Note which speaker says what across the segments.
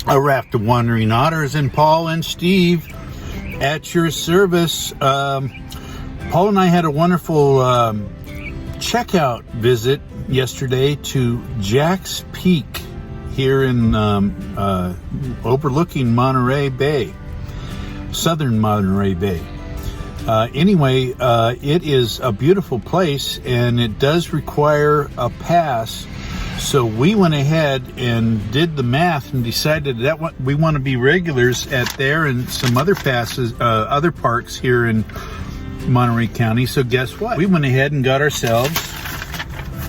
Speaker 1: A raft of wandering otters, and Paul and Steve at your service. Paul and I had a wonderful checkout visit yesterday to Jack's Peak here in overlooking Monterey Bay, southern Monterey Bay. Anyway, it is a beautiful place, and it does require a pass. So we went ahead and did the math and decided that we want to be regulars at there and some other passes, other parks here in Monterey County. So guess what? We went ahead and got ourselves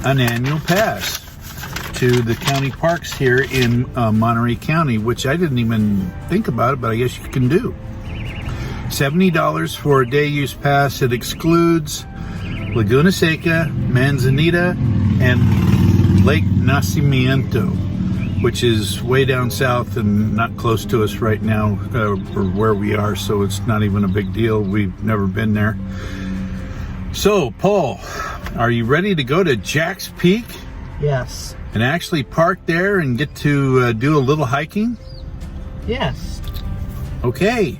Speaker 1: an annual pass to the county parks here in Monterey County, which I didn't even think about it, but I guess you can do. $70 for a day use pass. It excludes Laguna Seca, Manzanita, and Lake Nacimiento, which is way down south and not close to us right now, or where we are, so it's not even a big deal. We've never been there. So, Paul, are you ready to go to Jack's Peak?
Speaker 2: Yes.
Speaker 1: And actually park there and get to do a little hiking?
Speaker 2: Yes.
Speaker 1: Okay,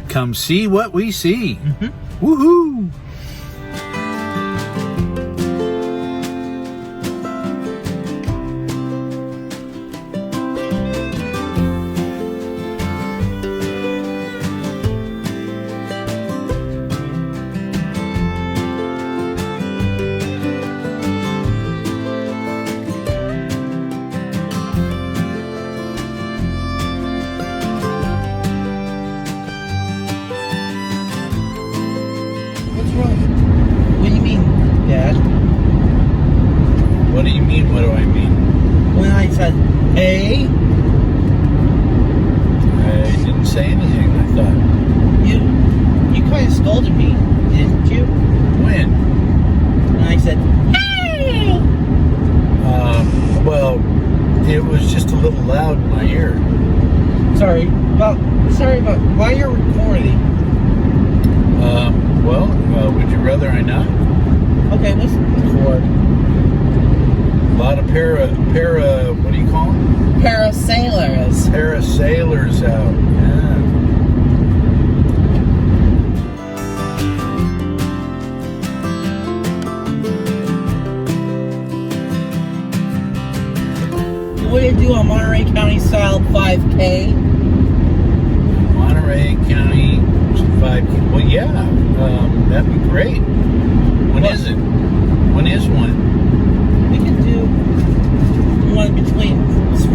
Speaker 1: come see what we see.
Speaker 2: Mm-hmm.
Speaker 1: Woohoo!
Speaker 2: What do you mean, Dad?
Speaker 1: What do you mean, what do I mean?
Speaker 2: When I said A,
Speaker 1: I didn't say anything, I thought.
Speaker 2: you kind of scolded me, didn't you?
Speaker 1: When?
Speaker 2: And I said, hey!
Speaker 1: Well, it was just a little loud in my ear.
Speaker 2: Sorry about why you're recording.
Speaker 1: Well, would you rather I not?
Speaker 2: Okay, let's record.
Speaker 1: A lot of what do you call them?
Speaker 2: Parasailers.
Speaker 1: Parasailers out, yeah.
Speaker 2: What do you do on Monterey County style 5K?
Speaker 1: Monterey County 5K. Well, yeah, that'd be great. When is it? When is one?
Speaker 2: We can do one between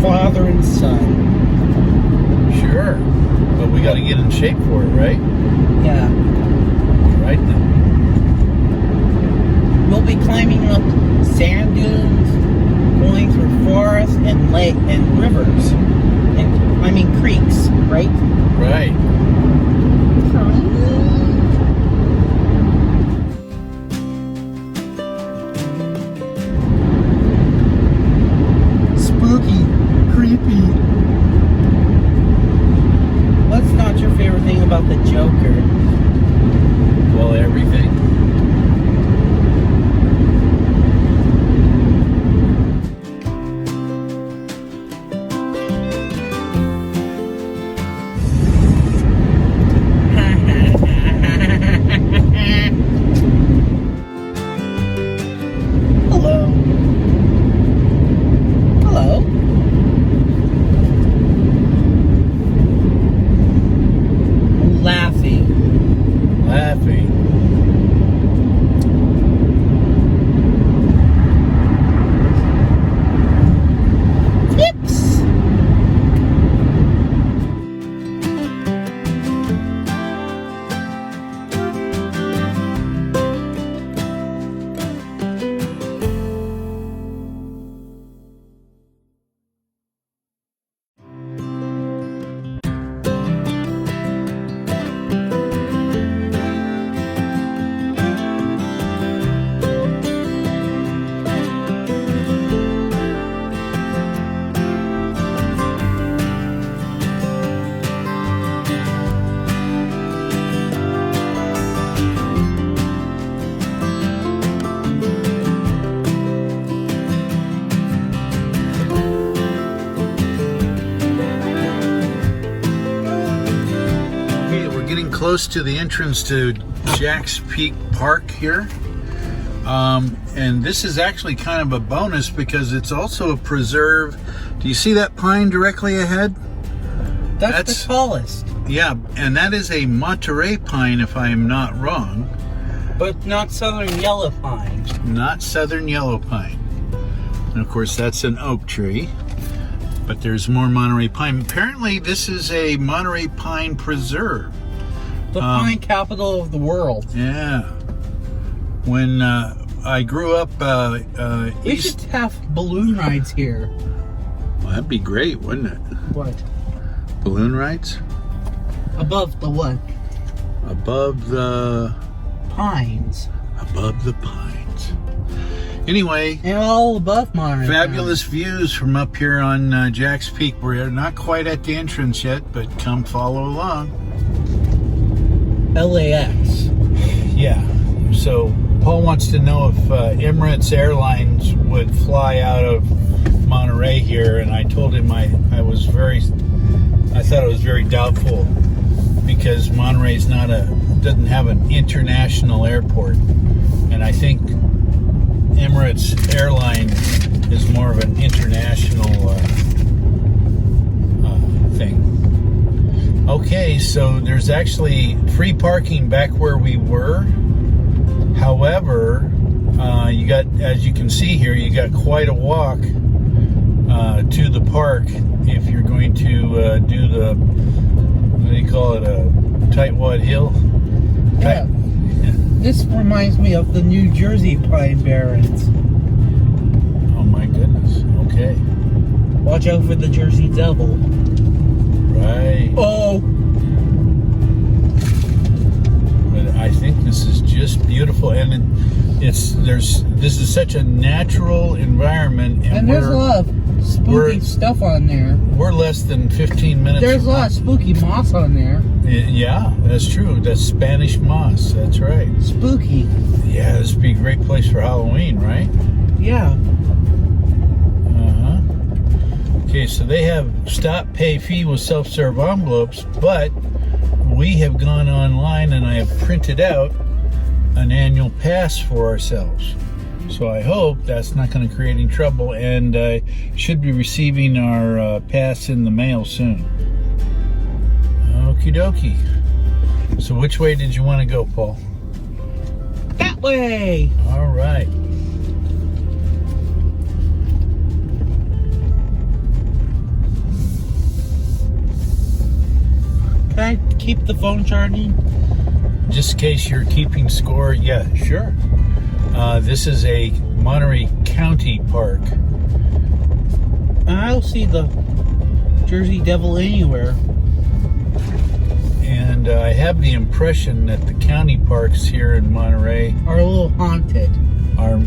Speaker 2: father and son.
Speaker 1: Sure, but we got to get in shape for it, right?
Speaker 2: Yeah.
Speaker 1: Right then.
Speaker 2: We'll be climbing up sand dunes, going through forests and lake and rivers, and creeks, right?
Speaker 1: Right.
Speaker 2: Spooky, creepy. What's not your favorite thing about the Joker?
Speaker 1: Well, everything. close to the entrance to Jack's Peak Park here. And this is actually kind of a bonus because it's also a preserve. Do you see that pine directly ahead?
Speaker 2: That's the tallest.
Speaker 1: Yeah, and that is a Monterey pine, if I am not wrong.
Speaker 2: But not southern yellow pine.
Speaker 1: Not southern yellow pine. And of course, that's an oak tree. But there's more Monterey pine. Apparently, this is a Monterey pine preserve.
Speaker 2: The pine capital of the world.
Speaker 1: Yeah. When I grew up
Speaker 2: We
Speaker 1: east...
Speaker 2: should have balloon rides here.
Speaker 1: Well, that'd be great, wouldn't it?
Speaker 2: What?
Speaker 1: Balloon rides?
Speaker 2: Above the what?
Speaker 1: Above the...
Speaker 2: Pines.
Speaker 1: Above the pines. Anyway...
Speaker 2: And all above Monterey.
Speaker 1: Fabulous views from up here on Jack's Peak. We're not quite at the entrance yet, but come follow along.
Speaker 2: LAX.
Speaker 1: Yeah. So Paul wants to know if Emirates Airlines would fly out of Monterey here, and I told him I thought it was very doubtful because Monterey's doesn't have an international airport, and I think Emirates Airline is more of an international thing. Okay, so there's actually free parking back where we were. However, you got, as you can see here, you got quite a walk to the park if you're going to do the, what do you call it, a tightwad hill?
Speaker 2: Yeah. This reminds me of the New Jersey Pine Barrens.
Speaker 1: Oh my goodness. Okay.
Speaker 2: Watch out for the Jersey Devil.
Speaker 1: Right.
Speaker 2: Oh!
Speaker 1: But I think this is just beautiful, and this is such a natural environment,
Speaker 2: and there's a lot of spooky stuff on there.
Speaker 1: We're less than 15 minutes.
Speaker 2: There's a lot of spooky moss on there.
Speaker 1: Yeah, that's true. That's Spanish moss. That's right.
Speaker 2: Spooky.
Speaker 1: Yeah, this would be a great place for Halloween, right?
Speaker 2: Yeah.
Speaker 1: Okay, so they have stop, pay fee with self-serve envelopes, but we have gone online and I have printed out an annual pass for ourselves. So I hope that's not going to create any trouble, and should be receiving our pass in the mail soon. Okie dokie. So which way did you want to go, Paul?
Speaker 2: That way!
Speaker 1: All right.
Speaker 2: Can I keep the phone charging?
Speaker 1: Just in case you're keeping score, yeah, sure. This is a Monterey County park.
Speaker 2: I don't see the Jersey Devil anywhere.
Speaker 1: And I have the impression that the county parks here in Monterey
Speaker 2: are a little haunted.
Speaker 1: Are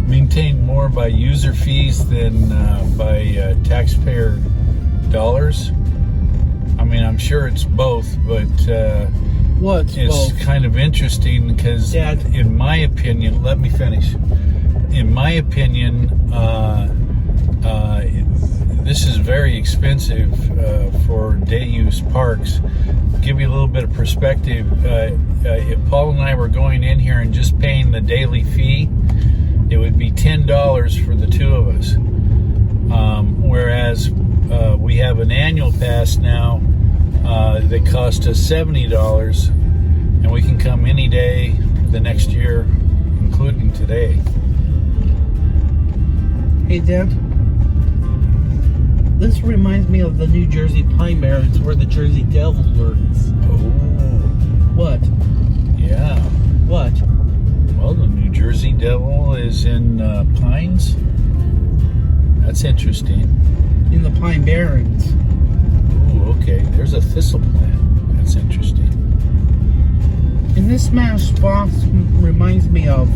Speaker 1: maintained more by user fees than by taxpayer dollars. I mean, I'm sure it's both, but
Speaker 2: What's
Speaker 1: it's
Speaker 2: both?
Speaker 1: kind of interesting because,
Speaker 2: Dad.
Speaker 1: in my opinion, let me finish. In my opinion, this is very expensive for day use parks. Give you a little bit of perspective. If Paul and I were going in here and just paying the daily fee, it would be $10 for the two of us. Whereas we have an annual pass now that costs us $70, and we can come any day the next year, including today.
Speaker 2: Hey, Dad. This reminds me of the New Jersey Pine Barrens where the Jersey Devil lurks.
Speaker 1: Oh.
Speaker 2: What?
Speaker 1: Yeah.
Speaker 2: What?
Speaker 1: Well, the New Jersey Devil is in Pines. That's interesting.
Speaker 2: In the Pine Barrens.
Speaker 1: Ooh, okay. There's a thistle plant. That's interesting.
Speaker 2: And this Smash box reminds me of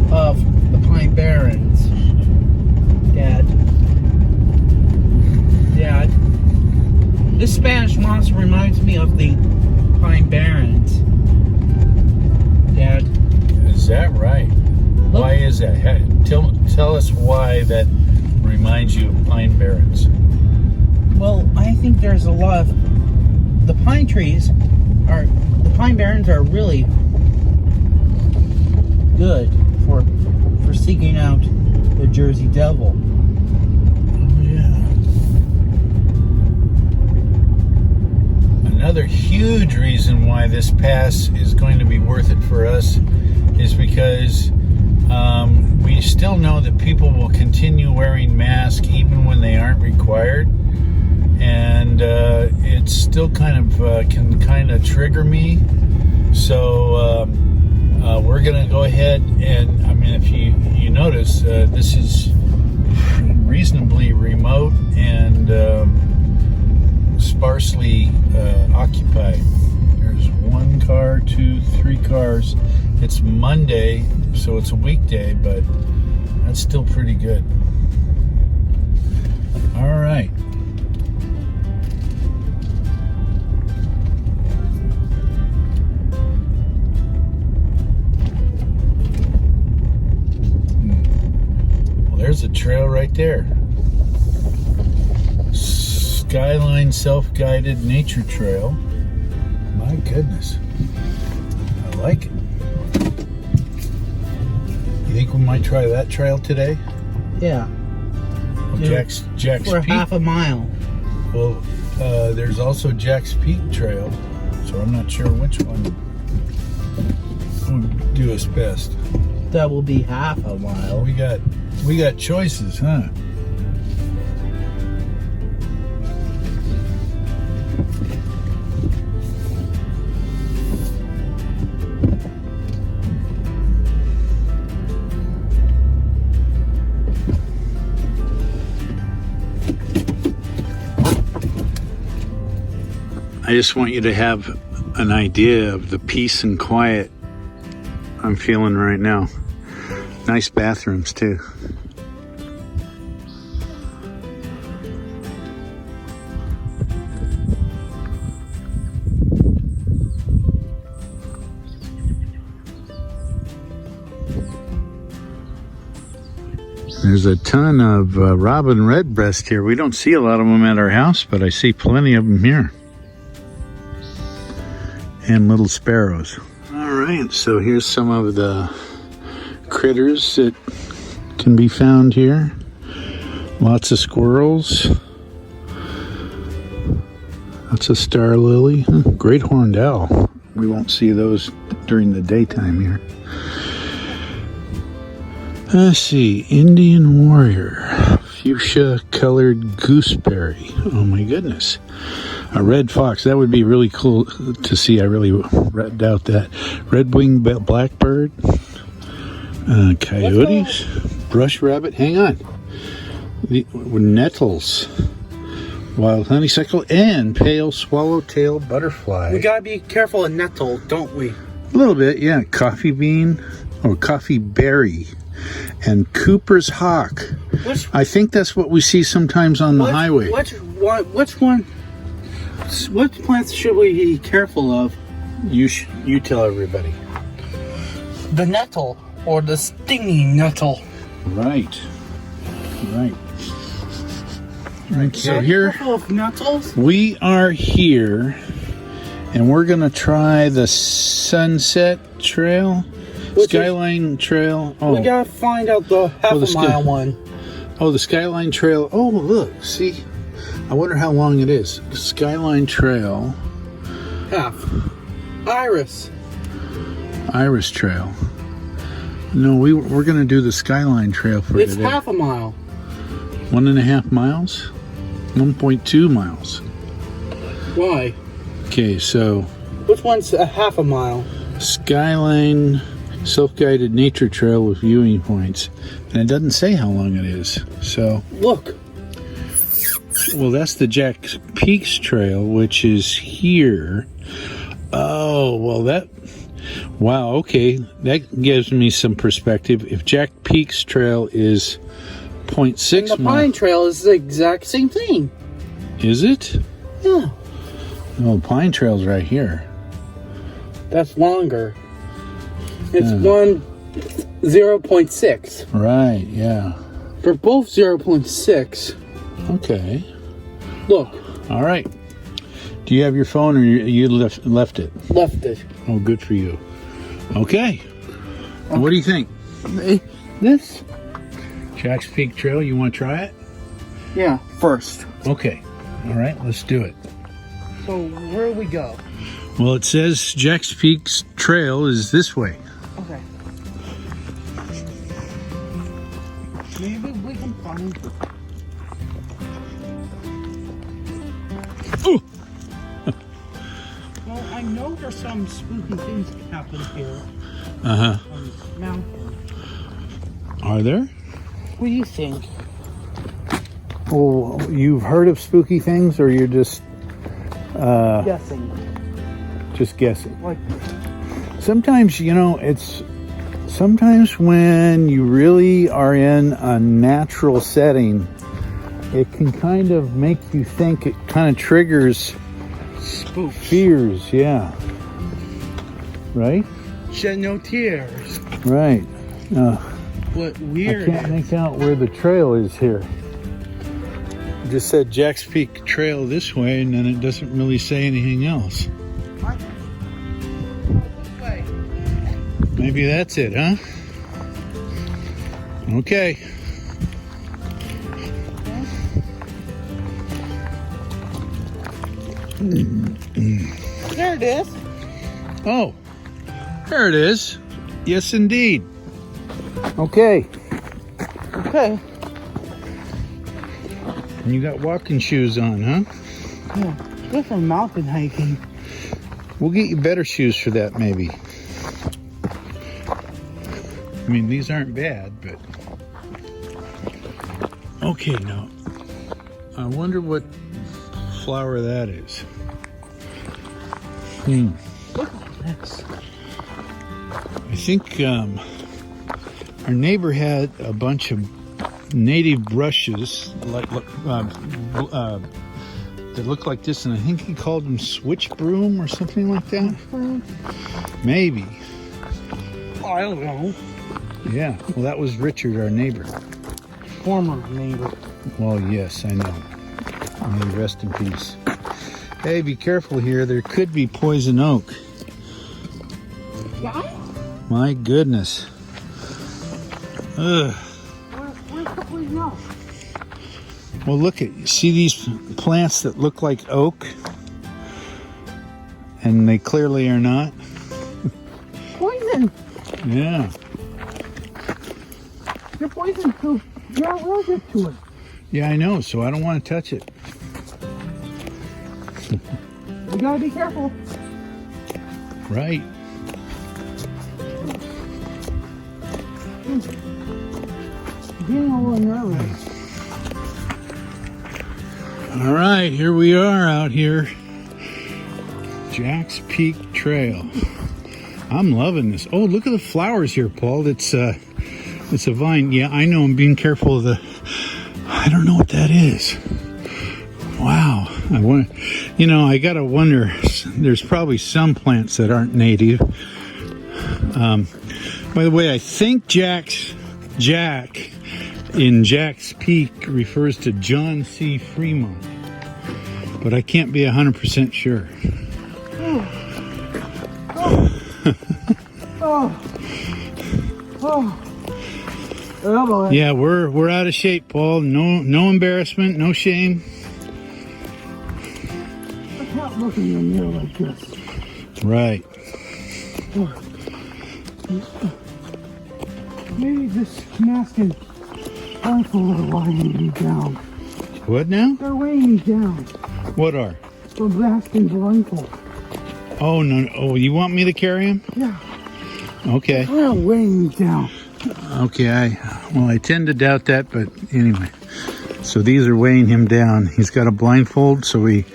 Speaker 2: the Pine Barrens. Dad. This Spanish monster reminds me of the Pine Barrens. Dad.
Speaker 1: Is that right?
Speaker 2: Look.
Speaker 1: Why is that? Tell us why that reminds you of Pine Barrens.
Speaker 2: Well, I think there's a lot of the pine barrens are really good for seeking out the Jersey Devil.
Speaker 1: Oh, yeah. Another huge reason why this pass is going to be worth it for us is because we still know that people will continue wearing masks even when they aren't required, and it still can kind of trigger me. So we're gonna go ahead and, I mean, if you notice, this is reasonably remote and sparsely occupied. There's 1 car, 2, 3 cars. It's Monday, so it's a weekday, but that's still pretty good. All right. Well, there's a trail right there. Skyline self-guided nature trail. My goodness. I like it. You think we might try that trail today?
Speaker 2: Yeah.
Speaker 1: Well, Jack's
Speaker 2: for
Speaker 1: Peak.
Speaker 2: half a mile.
Speaker 1: Well, there's also Jack's Peak Trail, so I'm not sure which one would do us best.
Speaker 2: That will be half a mile.
Speaker 1: We got choices, huh? I just want you to have an idea of the peace and quiet I'm feeling right now. Nice bathrooms too. There's a ton of robin redbreast here. We don't see a lot of them at our house, but I see plenty of them here. And little sparrows. All right, so here's some of the critters that can be found here. Lots of squirrels. Lots of star lily. Great horned owl. We won't see those during the daytime here. Let's see, Indian warrior. Fuchsia colored gooseberry. Oh my goodness. A red fox, that would be really cool to see. I really doubt that. Red-winged blackbird, coyotes, brush rabbit, hang on. The nettles, wild honeysuckle, and pale swallowtail butterfly.
Speaker 2: We gotta be careful of nettle, don't we?
Speaker 1: A little bit, yeah. Coffee bean, or coffee berry, and Cooper's hawk. I think that's what we see sometimes on the highway.
Speaker 2: Which one? What plants should we be careful of?
Speaker 1: You tell everybody.
Speaker 2: The nettle, or the stinging nettle.
Speaker 1: Right. So here we are here, and we're gonna try the Sunset Trail, Skyline Trail. Oh,
Speaker 2: we gotta find out the half a mile one.
Speaker 1: Oh, the Skyline Trail. Oh, look, see. I wonder how long it is. Skyline Trail.
Speaker 2: Half. Iris
Speaker 1: Trail. No, we're going to do the Skyline Trail for today.
Speaker 2: It's half a mile.
Speaker 1: 1.5 miles? 1.2 miles.
Speaker 2: Why?
Speaker 1: Okay, so...
Speaker 2: Which one's a half a mile?
Speaker 1: Skyline self-guided nature trail with viewing points. And it doesn't say how long it is. So...
Speaker 2: Look.
Speaker 1: Well, that's the Jack Peaks Trail, which is here. Oh, well, wow, okay. That gives me some perspective. If Jack Peaks Trail is 0.6
Speaker 2: and the Pine Trail is the exact same thing.
Speaker 1: Is it?
Speaker 2: Yeah.
Speaker 1: Oh, Pine Trail's right here.
Speaker 2: That's longer. It's 0.6.
Speaker 1: Right, yeah.
Speaker 2: They're both 0.6.
Speaker 1: Okay.
Speaker 2: Look.
Speaker 1: All right. Do you have your phone, or you left it?
Speaker 2: Left it.
Speaker 1: Oh, good for you. Okay. What do you think?
Speaker 2: This?
Speaker 1: Jack's Peak Trail, you want to try it?
Speaker 2: Yeah, first.
Speaker 1: Okay. All right, let's do it.
Speaker 2: So where do we go?
Speaker 1: Well, it says Jack's Peak Trail is this way.
Speaker 2: Okay. Maybe we can find it.
Speaker 1: Ooh!
Speaker 2: Well, I know there's some spooky things that happen here.
Speaker 1: Uh-huh.
Speaker 2: On this mountain.
Speaker 1: Are there?
Speaker 2: What do you think?
Speaker 1: Well, you've heard of spooky things, or you're just
Speaker 2: Guessing.
Speaker 1: just guessing?
Speaker 2: Like,
Speaker 1: Sometimes, sometimes when you really are in a natural setting, it can kind of make you think, it kind of triggers
Speaker 2: spooks.
Speaker 1: fears, yeah. Right?
Speaker 2: Shed no tears.
Speaker 1: Right.
Speaker 2: What
Speaker 1: I
Speaker 2: weird.
Speaker 1: can't make out where the trail is here. It just said Jack's Peak Trail this way, and then it doesn't really say anything else.
Speaker 2: This way.
Speaker 1: Maybe that's it, huh? Okay.
Speaker 2: There it is.
Speaker 1: Oh, there it is. Yes, indeed. Okay.
Speaker 2: Okay.
Speaker 1: And you got walking shoes on, huh?
Speaker 2: Yeah. Good for mountain hiking.
Speaker 1: We'll get you better shoes for that, maybe. I mean, these aren't bad, but... Okay, now. I wonder what flower that is.
Speaker 2: Look at this.
Speaker 1: I think our neighbor had a bunch of native brushes that look like this, and I think he called them switch broom or something like that. Maybe.
Speaker 2: I don't know.
Speaker 1: Yeah. Well, that was Richard, our neighbor.
Speaker 2: Former neighbor.
Speaker 1: Well, yes, I know. May he rest in peace. Hey, be careful here. There could be poison oak.
Speaker 2: Yeah?
Speaker 1: My goodness. Ugh.
Speaker 2: Where's the poison oak?
Speaker 1: Well, look see these plants that look like oak? And they clearly are not.
Speaker 2: Poison.
Speaker 1: Yeah.
Speaker 2: You're poison too. You're allergic to it.
Speaker 1: Yeah, I know, so I don't want to touch it.
Speaker 2: You gotta be careful.
Speaker 1: Right.
Speaker 2: I'm getting a little nervous.
Speaker 1: All right, here we are out here. Jack's Peak Trail. I'm loving this. Oh, look at the flowers here, Paul. It's a vine. Yeah, I know. I'm being careful of the... I don't know what that is. Wow. I gotta wonder. There's probably some plants that aren't native. By the way, I think Jack in Jack's Peak refers to John C. Fremont, but I can't be 100% sure. Yeah, we're out of shape, Paul. No embarrassment, no shame.
Speaker 2: I can't look in the mirror like this.
Speaker 1: Right.
Speaker 2: Maybe this mask and blindfold are weighing me down.
Speaker 1: What now?
Speaker 2: They're weighing me down.
Speaker 1: What are?
Speaker 2: The mask and blindfold.
Speaker 1: Oh, no. Oh, you want me to carry him?
Speaker 2: Yeah.
Speaker 1: Okay.
Speaker 2: They're weighing me down.
Speaker 1: Okay, I tend to doubt that, but anyway. So these are weighing him down. He's got a blindfold so he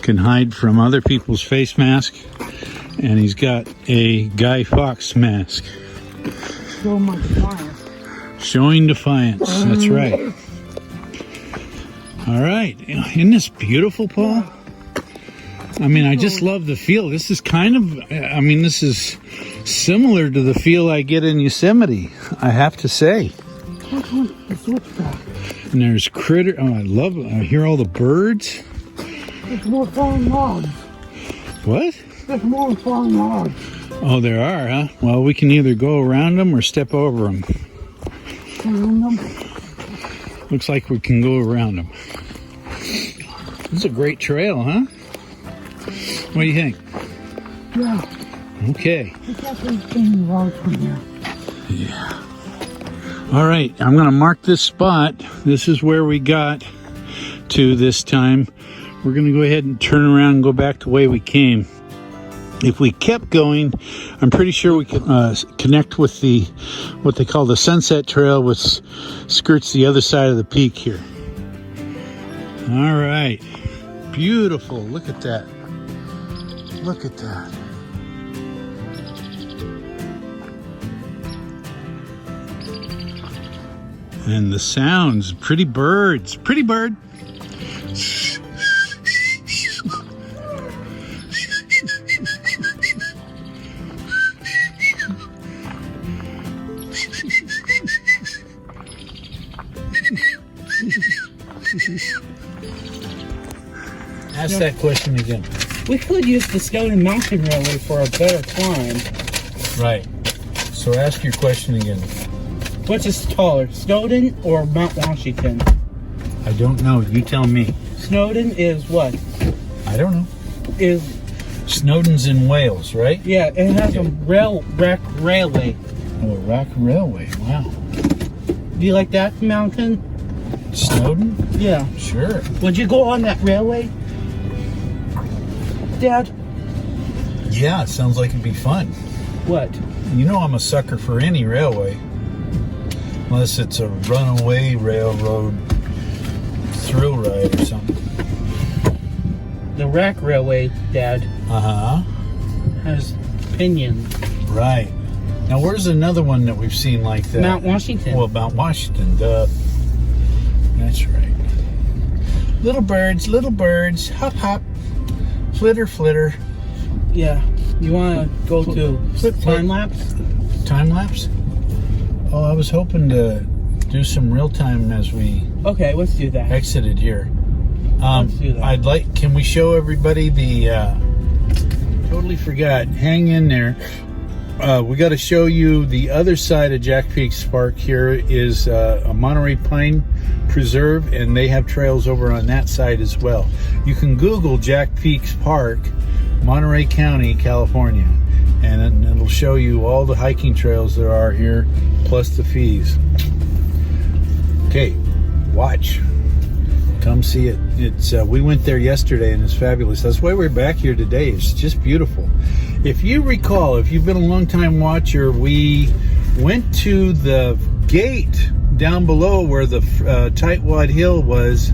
Speaker 1: can hide from other people's face mask. And he's got a Guy Fawkes mask.
Speaker 2: Show my defiance.
Speaker 1: Showing defiance, that's right. All right, isn't this beautiful, Paul? I mean, I just love the feel. This is this is similar to the feel I get in Yosemite, I have to say.
Speaker 2: Which one's the switchback?
Speaker 1: And there's critter. Oh, I hear all the birds.
Speaker 2: There's more fallen logs.
Speaker 1: What?
Speaker 2: There's more fallen logs.
Speaker 1: Oh, there are, huh? Well, we can either go around them or step over them. Looks like we can go around them. This is a great trail, huh? What do you think?
Speaker 2: Yeah.
Speaker 1: Okay.
Speaker 2: It's definitely getting logs from here.
Speaker 1: Yeah. All right, I'm going to mark this spot. This is where we got to this time. We're going to go ahead and turn around and go back the way we came. If we kept going, I'm pretty sure we could connect with the what they call the Sunset Trail, which skirts the other side of the peak here. All right, beautiful. Look at that. Look at that. And the sounds, pretty birds, pretty bird. Ask that question again.
Speaker 2: We could use the Snowden Mountain Railway for a better climb.
Speaker 1: Right. So ask your question again.
Speaker 2: Which is taller, Snowden or Mount Washington?
Speaker 1: I don't know. You tell me.
Speaker 2: Snowden is what?
Speaker 1: I don't know.
Speaker 2: Is
Speaker 1: Snowden's in Wales, right?
Speaker 2: yeah, it has a wreck railway.
Speaker 1: Oh, a rock railway. Wow.
Speaker 2: Do you like that mountain?
Speaker 1: Snowden?
Speaker 2: Yeah.
Speaker 1: Sure.
Speaker 2: Would you go on that railway, Dad?
Speaker 1: Yeah, it sounds like it'd be fun.
Speaker 2: What?
Speaker 1: You know I'm a sucker for any railway. Unless it's a runaway railroad thrill ride or something.
Speaker 2: The rack railway, Dad,
Speaker 1: Uh-huh.
Speaker 2: has pinions.
Speaker 1: Right. Now, where's another one that we've seen like that?
Speaker 2: Mount Washington.
Speaker 1: Well, Mount Washington, duh. That's right. Little birds, hop, hop, flitter, flitter.
Speaker 2: Yeah. You want to go to time lapse?
Speaker 1: Time lapse? Oh, I was hoping to do some real time as we
Speaker 2: Okay, let's do that.
Speaker 1: exited here.
Speaker 2: Let's do that.
Speaker 1: Can we show everybody the, totally forgot, hang in there. We got to show you the other side of Jack Peaks Park. Here is a Monterey Pine Preserve, and they have trails over on that side as well. You can Google Jack Peaks Park, Monterey County, California, and it'll show you all the hiking trails there are here, plus the fees. Okay, watch. Come see it. It's we went there yesterday and it's fabulous. That's why we're back here today. It's just beautiful. If you recall, if you've been a long time watcher, we went to the gate down below where the Tightwad Hill was,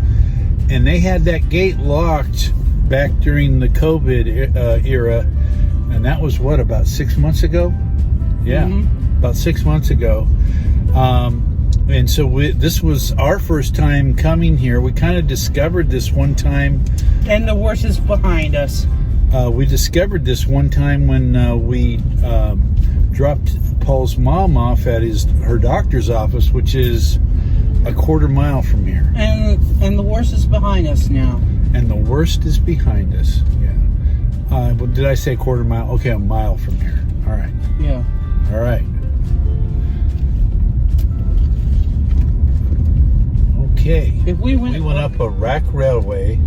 Speaker 1: and they had that gate locked back during the COVID era, and that was what, about 6 months ago? Yeah, about 6 months ago. And so this was our first time coming here. We kind of discovered this one time.
Speaker 2: And the worst is behind us.
Speaker 1: We discovered this one time when we dropped Paul's mom off at her doctor's office, which is a quarter mile from here.
Speaker 2: And the worst is behind us now.
Speaker 1: And the worst is behind us. Yeah. Well, did I say quarter mile? Okay, a mile from here. All right.
Speaker 2: Yeah.
Speaker 1: All right. Okay.
Speaker 2: If we went
Speaker 1: up a rack railway.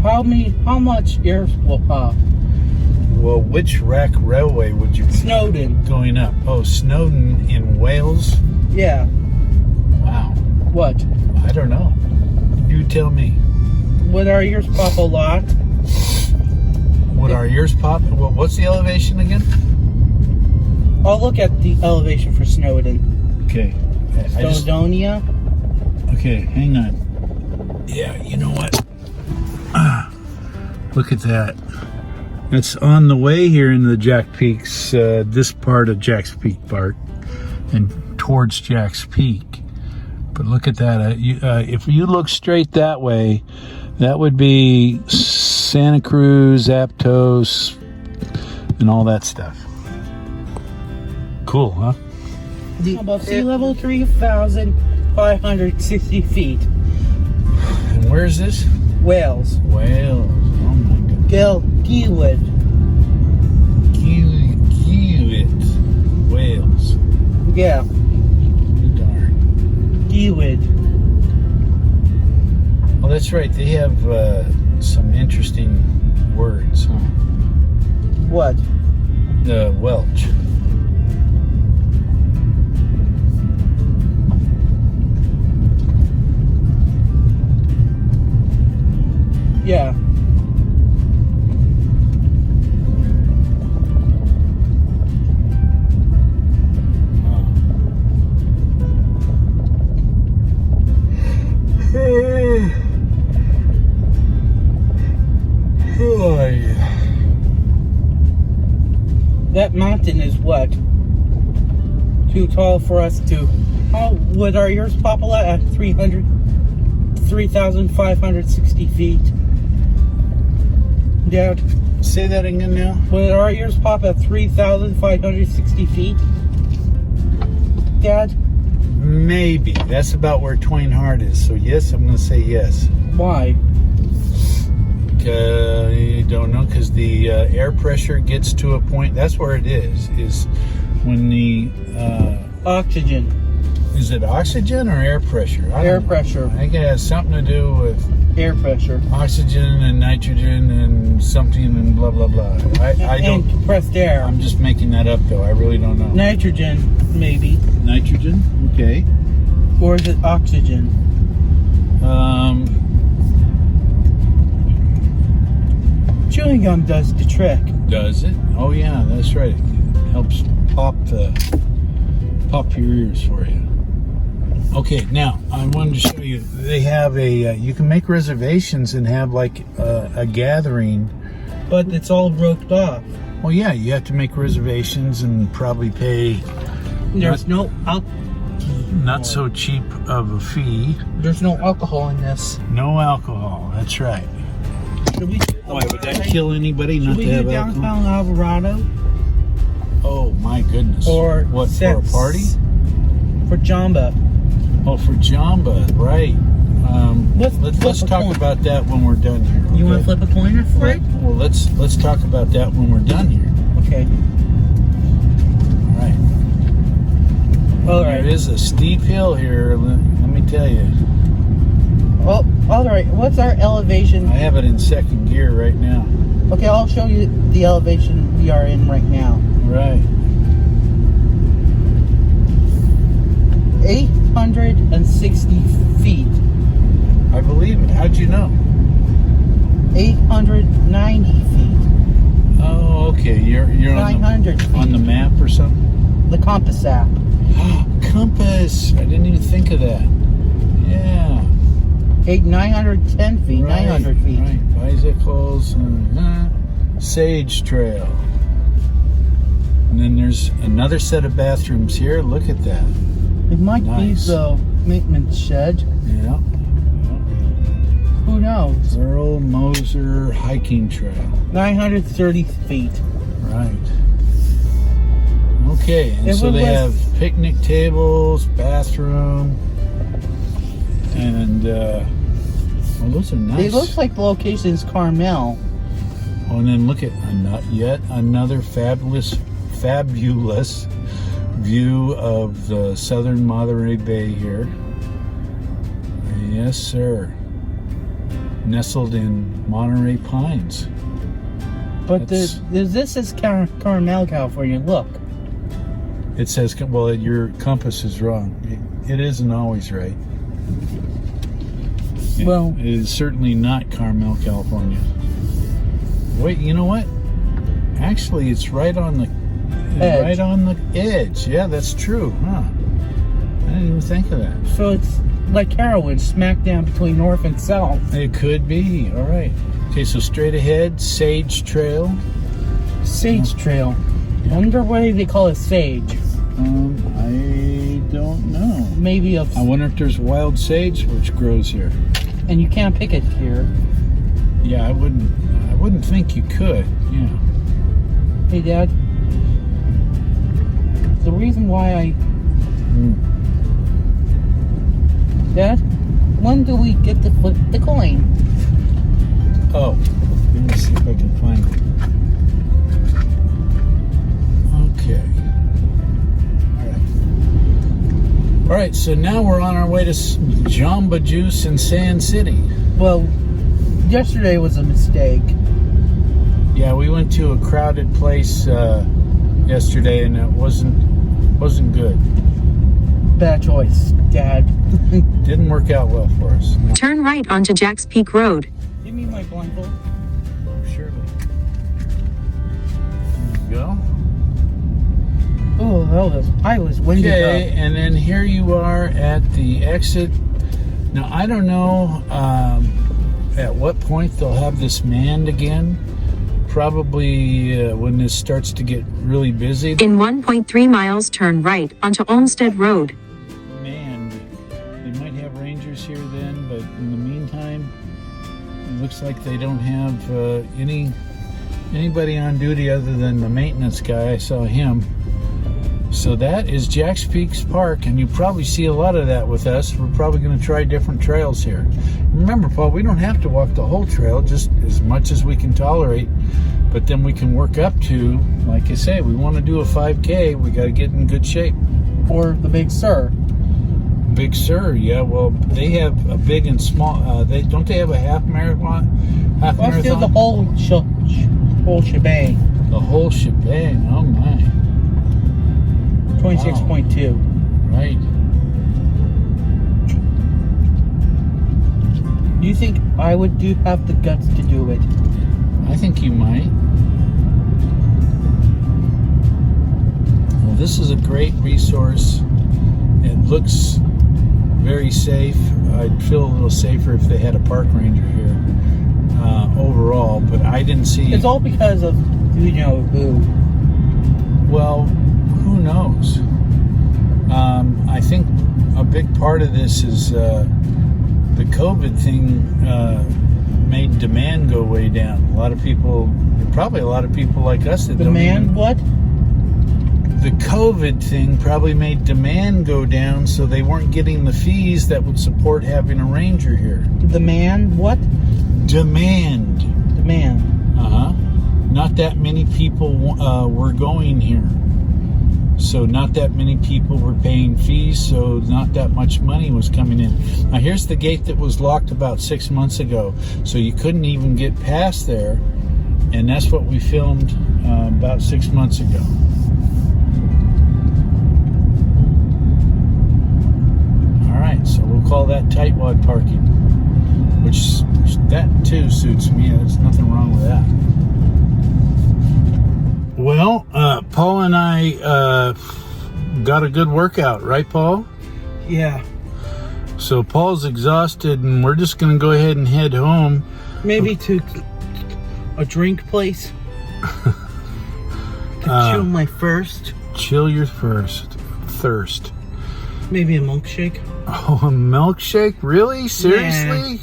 Speaker 2: How much years will
Speaker 1: Well, which rack railway would you be
Speaker 2: Snowden
Speaker 1: going up? Oh, Snowden in Wales?
Speaker 2: Yeah.
Speaker 1: Wow.
Speaker 2: What?
Speaker 1: I don't know. You tell me.
Speaker 2: Would our ears pop a lot?
Speaker 1: Would our ears pop? What's the elevation again?
Speaker 2: I'll look at the elevation for Snowden.
Speaker 1: Okay.
Speaker 2: Snowdonia.
Speaker 1: Okay, hang on. Yeah, you know what? Look at that. It's on the way here in the Jack Peaks, this part of Jack's Peak Park, and towards Jack's Peak. But look at that. If you look straight that way, that would be Santa Cruz, Aptos, and all that stuff. Cool, huh?
Speaker 2: Above sea level, 3,560 feet.
Speaker 1: And where is this?
Speaker 2: Wales.
Speaker 1: Wales.
Speaker 2: Geelwood.
Speaker 1: Geelwood, Wales.
Speaker 2: Yeah,
Speaker 1: Darn.
Speaker 2: Geelwood.
Speaker 1: Well, that's right. They have some interesting words, huh?
Speaker 2: What?
Speaker 1: The Welch.
Speaker 2: Yeah. That mountain is what? Too tall for us to. What are yours, Papa? At 3,560 feet. Dad.
Speaker 1: Say that again now.
Speaker 2: What are yours, Papa? At 3,560 feet. Dad.
Speaker 1: Maybe. That's about where Twain Harte is. So yes, I'm going to say yes.
Speaker 2: Why?
Speaker 1: I don't know, because the air pressure gets to a point. That's where it is when the
Speaker 2: Oxygen.
Speaker 1: is it oxygen or air pressure? I don't
Speaker 2: Air
Speaker 1: know.
Speaker 2: pressure.
Speaker 1: I think it has something to do with
Speaker 2: Air pressure.
Speaker 1: oxygen and nitrogen and something and blah blah blah. I
Speaker 2: And
Speaker 1: don't.
Speaker 2: compressed air.
Speaker 1: I'm just making that up though. I really don't know.
Speaker 2: Nitrogen, maybe.
Speaker 1: Nitrogen. Okay.
Speaker 2: Or is it oxygen? Chewing gum does the trick.
Speaker 1: Does it? Oh yeah, that's right. It helps pop your ears for you. Okay, now I wanted to show you. They have a. You can make reservations and have like a gathering.
Speaker 2: But it's all roped off.
Speaker 1: Well, yeah, you have to make reservations and probably pay
Speaker 2: There's
Speaker 1: not so cheap of a fee.
Speaker 2: There's no alcohol in this.
Speaker 1: No alcohol. That's right.
Speaker 2: Should we?
Speaker 1: Why would that kill anybody?
Speaker 2: Should
Speaker 1: Not
Speaker 2: we
Speaker 1: to
Speaker 2: do
Speaker 1: have alcohol?
Speaker 2: downtown Alvarado
Speaker 1: Oh my goodness.
Speaker 2: or
Speaker 1: what for a party?
Speaker 2: For Jamba.
Speaker 1: Oh, for Jamba, right. Let's talk about that when we're done here.
Speaker 2: You want to flip a coin for it?
Speaker 1: Well, let's talk about that when we're done here.
Speaker 2: Okay.
Speaker 1: All right.
Speaker 2: All right.
Speaker 1: There is a steep hill here. Let me tell you.
Speaker 2: Well, all right. What's our elevation?
Speaker 1: I have it in second gear right now.
Speaker 2: Okay, I'll show you the elevation we are in right now.
Speaker 1: Right.
Speaker 2: 860 feet.
Speaker 1: I believe it. How'd you know?
Speaker 2: 890 feet.
Speaker 1: Oh, okay. You're on
Speaker 2: 900 feet.
Speaker 1: the map or something.
Speaker 2: The compass app.
Speaker 1: Compass. I didn't even think of that. Yeah.
Speaker 2: 910 feet.
Speaker 1: Right,
Speaker 2: 900 feet.
Speaker 1: Right. Bicycles. Sage Trail. And then there's another set of bathrooms here. Look at that.
Speaker 2: It might
Speaker 1: Nice.
Speaker 2: be the maintenance shed.
Speaker 1: Yeah.
Speaker 2: Who knows?
Speaker 1: Earl Moser Hiking Trail.
Speaker 2: 930 feet.
Speaker 1: Right. Okay, and
Speaker 2: If
Speaker 1: so
Speaker 2: it
Speaker 1: they
Speaker 2: was-
Speaker 1: have picnic tables, bathroom, and well, those are nice.
Speaker 2: It looks like the location is Carmel.
Speaker 1: Oh, and then look at yet another fabulous view of the southern Monterey Bay here. Yes, sir. Nestled in Monterey Pines.
Speaker 2: But
Speaker 1: That's-
Speaker 2: this is Carmel, California. Look.
Speaker 1: It says, well, your compass is wrong. It isn't always right.
Speaker 2: Well,
Speaker 1: It is certainly not Carmel, California. Wait, you know what? Actually, it's right on the
Speaker 2: Edge.
Speaker 1: right on the edge. Yeah, that's true. Huh? I didn't even think of that.
Speaker 2: so it's like heroin, smack down between north and south.
Speaker 1: It could be. All right. Okay, so straight ahead, Sage Trail.
Speaker 2: Sage Trail. I wonder why they call it sage.
Speaker 1: I don't know.
Speaker 2: Maybe
Speaker 1: I wonder if there's wild sage which grows here.
Speaker 2: and you can't pick it here.
Speaker 1: Yeah, I wouldn't think you could. Yeah.
Speaker 2: Hey, Dad. The reason why Dad, when do we get to flip the coin?
Speaker 1: Oh, let me see if I can right, so now we're on our way to Jamba Juice in Sand City.
Speaker 2: Well, yesterday was a mistake.
Speaker 1: Yeah, we went to a crowded place yesterday, and it wasn't good.
Speaker 2: Bad choice, Dad.
Speaker 1: Didn't work out well for us. No.
Speaker 3: Turn right onto Jack's Peak Road.
Speaker 2: Give me my blindfold.
Speaker 1: Surely. There you go.
Speaker 2: Oh, I was windy.
Speaker 1: Okay, and then here you are at the exit. Now, I don't know at what point they'll have this manned again. Probably when this starts to get really busy.
Speaker 3: In 1.3 miles, turn right onto Olmsted Road.
Speaker 1: Manned. They might have rangers here then, but in the meantime, it looks like they don't have anybody on duty other than the maintenance guy. I saw him. So that is Jack's Peaks Park, and you probably see a lot of that with us. We're probably going to try different trails here. Remember, Paul, we don't have to walk the whole trail, just as much as we can tolerate, but then we can work up to, like I say, we want to do a 5K, we got to get in good shape.
Speaker 2: Or the Big Sur.
Speaker 1: Big Sur, yeah, well, they have a big and small, don't they have a half marathon?
Speaker 2: Let's do the whole shebang.
Speaker 1: The whole shebang, oh my.
Speaker 2: 26.2.
Speaker 1: Wow. Right.
Speaker 2: Do you think I would have the guts to do it?
Speaker 1: I think you might. Well, this is a great resource. It looks very safe. I'd feel a little safer if they had a park ranger here overall, but I didn't see...
Speaker 2: It's all because of you know who.
Speaker 1: Well, who knows? I think a big part of this is the COVID thing made demand go way down. A lot of people, probably a lot of people like us that
Speaker 2: Demand what?
Speaker 1: The COVID thing probably made demand go down, so they weren't getting the fees that would support having a ranger here.
Speaker 2: Demand what?
Speaker 1: Demand.
Speaker 2: Demand.
Speaker 1: Uh-huh. Not that many people were going here. So not that many people were paying fees, so not that much money was coming in. Now here's the gate that was locked about 6 months ago, so you couldn't even get past there, and that's what we filmed about 6 months ago. All right, so we'll call that tightwad parking, which that too suits me. There's nothing wrong with that. Well, Paul and I got a good workout, right, Paul?
Speaker 2: Yeah.
Speaker 1: So Paul's exhausted, and we're just going to go ahead and head home.
Speaker 2: Maybe to a drink place. To chill my thirst.
Speaker 1: Chill your thirst.
Speaker 2: Maybe a milkshake.
Speaker 1: Oh, a milkshake? Really? Seriously?
Speaker 2: Yeah.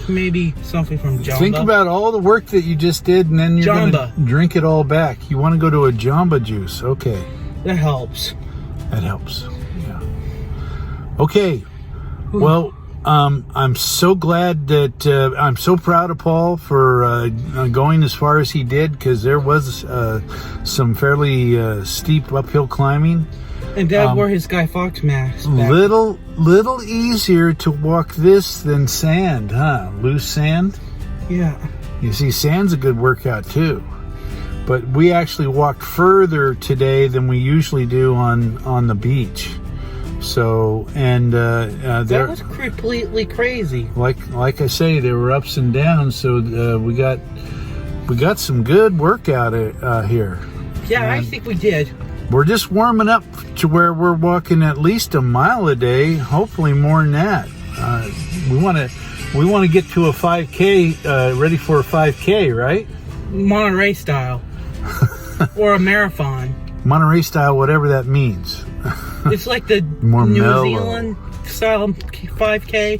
Speaker 2: Maybe something from Jamba.
Speaker 1: Think about all the work that you just did, and then you're going to drink it all back. You want to go to a Jamba Juice. Okay.
Speaker 2: That helps.
Speaker 1: That helps. Yeah. Okay. Well, I'm so glad that I'm so proud of Paul for going as far as he did, because there was some fairly steep uphill climbing.
Speaker 2: And Dad wore his Guy Fawkes mask back.
Speaker 1: Little easier to walk this than sand, huh? Loose sand?
Speaker 2: Yeah.
Speaker 1: You see, sand's a good workout too. But we actually walked further today than we usually do on the beach. So, and
Speaker 2: that was completely crazy.
Speaker 1: Like I say, there were ups and downs. So we got some good workout here.
Speaker 2: Yeah, and I think we did.
Speaker 1: We're just warming up to where we're walking at least a mile a day, hopefully more than that. We want to get to a 5K, ready for a 5K, right?
Speaker 2: Monterey style. Or a marathon.
Speaker 1: Monterey style, whatever that means.
Speaker 2: It's like the
Speaker 1: More
Speaker 2: New
Speaker 1: mellow.
Speaker 2: Zealand style 5K.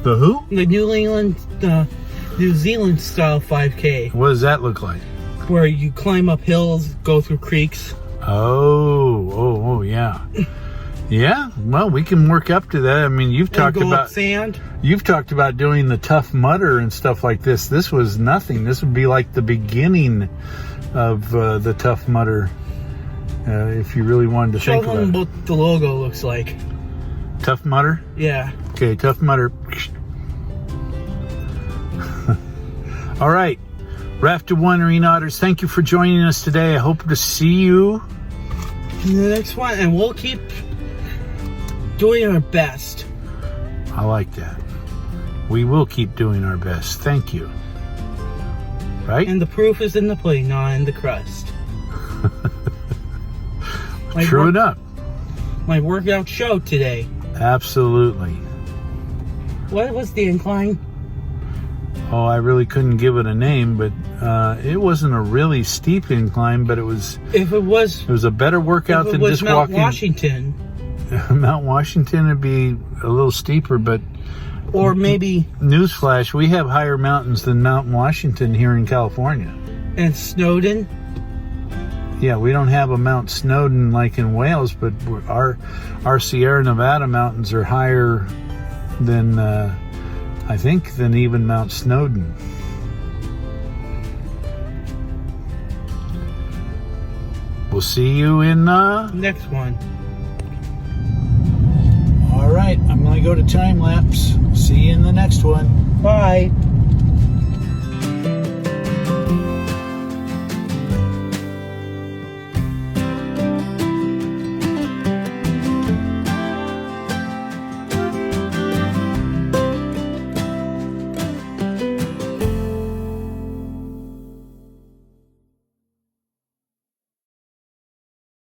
Speaker 1: The who?
Speaker 2: The New Zealand style 5K.
Speaker 1: What does that look like?
Speaker 2: Where you climb up hills, go through creeks.
Speaker 1: Oh, yeah. Yeah, well, we can work up to that. I mean, you've talked about
Speaker 2: sand.
Speaker 1: You've talked about doing the Tough Mudder and stuff like this. This was nothing. This would be like the beginning of the Tough Mudder, if you really wanted to think about it.
Speaker 2: Show them what the logo looks like.
Speaker 1: Tough Mudder?
Speaker 2: Yeah.
Speaker 1: Okay, Tough Mudder. All right. Raft to Winery and Otters, thank you for joining us today. I hope to see you
Speaker 2: in the next one, and we'll keep doing our best.
Speaker 1: I like that. We will keep doing our best. Thank you. Right?
Speaker 2: And the proof is in the pudding, not in the crust.
Speaker 1: True enough.
Speaker 2: My workout showed today.
Speaker 1: Absolutely.
Speaker 2: What was the incline?
Speaker 1: Oh, I really couldn't give it a name, but it wasn't a really steep incline, but it was.
Speaker 2: If it was,
Speaker 1: it was a better workout than just
Speaker 2: Mount
Speaker 1: walking.
Speaker 2: Washington.
Speaker 1: Mount Washington would be a little steeper, but.
Speaker 2: Or maybe.
Speaker 1: Newsflash: we have higher mountains than Mount Washington here in California.
Speaker 2: And Snowden.
Speaker 1: Yeah, we don't have a Mount Snowden like in Wales, but our Sierra Nevada mountains are higher than. I think than even Mount Snowden. We'll see you in
Speaker 2: next one.
Speaker 1: All right, I'm going to go to time lapse. See you in the next one.
Speaker 2: Bye.